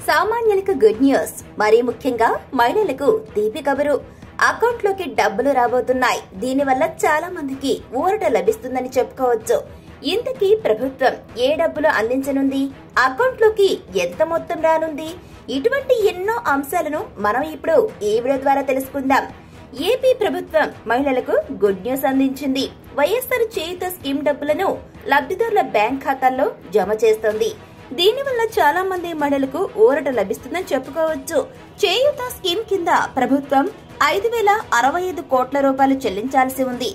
సామాన్యులకు good news, మరీ ముఖ్యంగా మహిళలకు తీపి కబురు. అకౌంట్లోకి డబ్బులు రాబోతున్నాయి. దీనివల్ల చాలా మందికి ఊరట లభిస్తుందని చెప్పుకోవచ్చు. ఇంతకీ ప్రభుత్వం ఏ డబ్బులు అందించనుంది? అకౌంట్లోకి ఎంత మొత్తం రానుంది? ఇటువంటి ఎన్నో అంశాలను మనం ఇప్పుడు ఈ వీడియో ద్వారా తెలుసుకుందాం. ఏపీ ప్రభుత్వం మహిళలకు గుడ్ న్యూస్ అందించింది. వైఎస్ఆర్ చేయూత స్కీమ్ డబ్బులను లబ్ధిదారుల బ్యాంక్ ఖాతాల్లో జమ చేస్తోంది. దీనివల్ల చాలా మంది మహిళలకు ఊరట లభిస్తుందని చెప్పుకోవచ్చు. చేయూత స్కీమ్ కింద ప్రభుత్వం 5,065 కోట్ల రూపాయలు చెల్లించాల్సి ఉంది.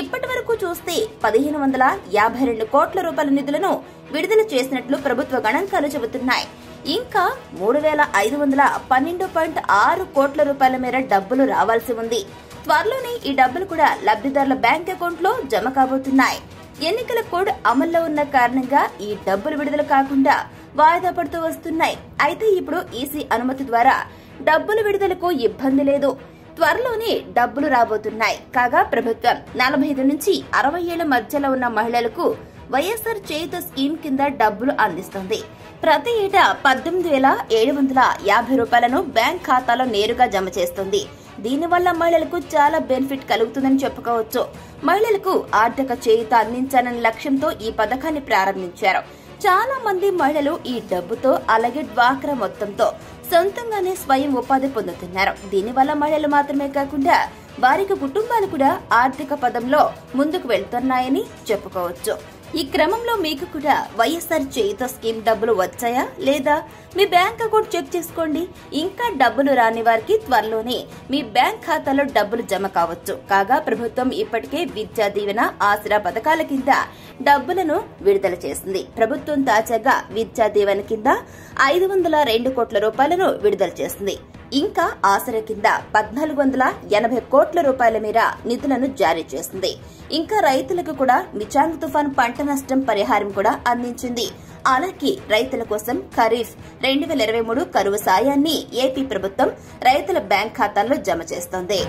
ఇప్పటి వరకు చూస్తే 1,552 కోట్ల రూపాయల నిధులను విడుదల చేసినట్లు ప్రభుత్వ గణాంకాలు చెబుతున్నాయి. ఇంకా 3,512.6 కోట్ల రూపాయల మేర డబ్బులు రావాల్సి ఉంది. త్వరలోనే ఈ డబ్బులు కూడా లబ్ధిదారుల బ్యాంక్ అకౌంట్ లో జమ కాబోతున్నాయి. ఎన్నికల కోడ్ అమల్లో ఉన్న కారణంగా ఈ డబ్బులు విడుదల కాకుండా వాయిదా పడుతూ వస్తున్నాయి. అయితే ఇప్పుడు ఈసీ అనుమతి ద్వారా డబ్బులు విడుదలకు ఇబ్బంది లేదు. త్వరలోనే డబ్బులు రాబోతున్నాయి. కాగా ప్రభుత్వం 45 నుంచి 60 ఏళ్ల మధ్యలో ఉన్న మహిళలకు వైఎస్ఆర్ చేయూత స్కీమ్ కింద డబ్బులు అందిస్తుంది. ప్రతి ఏటా 18,750 రూపాయలను బ్యాంక్ ఖాతాలో నేరుగా జమ చేస్తుంది. దీనివల్ల మహిళలకు చాలా బెనిఫిట్ కలుగుతుందని చెప్పుకోవచ్చు. మహిళలకు ఆర్థిక చేయూత అందించాలనే లక్ష్యంతో ఈ పథకాన్ని ప్రారంభించారు. చాలా మంది మహిళలు ఈ డబ్బుతో అలాగే డ్వాక్రా మొత్తంతో సొంతంగానే స్వయం ఉపాధి పొందుతున్నారు. దీనివల్ల మహిళలు మాత్రమే కాకుండా వారికి కుటుంబాలు కూడా ఆర్థిక పదంలో ముందుకు వెళ్తున్నాయని చెప్పుకోవచ్చు. ఈ క్రమంలో మీకు కూడా వైఎస్ఆర్ చేయూత స్కీమ్ డబ్బులు వచ్చాయా లేదా? మీ బ్యాంక్ అకౌంట్ చెక్ చేసుకోండి. ఇంకా డబ్బులు రాని వారికి త్వరలోనే మీ బ్యాంక్ ఖాతాలో డబ్బులు జమ కావచ్చు. కాగా ప్రభుత్వం ఇప్పటికే విద్యా దీవెన, ఆసరా పథకాల కింద డబ్బులను విడుదల చేసింది. ప్రభుత్వం తాజాగా విద్యా దీవెన కింద 502 కోట్ల రూపాయలను విడుదల చేసింది. ఇంకా ఆసరా కింద 1,480 కోట్ల రూపాయల మేర నిధులను జారీ చేసింది. ఇంకా రైతులకు కూడా మిచాంగ్ తుఫాన్ పంట నష్టం పరిహారం కూడా అందించింది. అలాగే రైతుల కోసం ఖరీఫ్ 2023 కరువు సాయాన్ని ఏపీ ప్రభుత్వం రైతుల బ్యాంక్ ఖాతాల్లో జమ చేస్తోంది.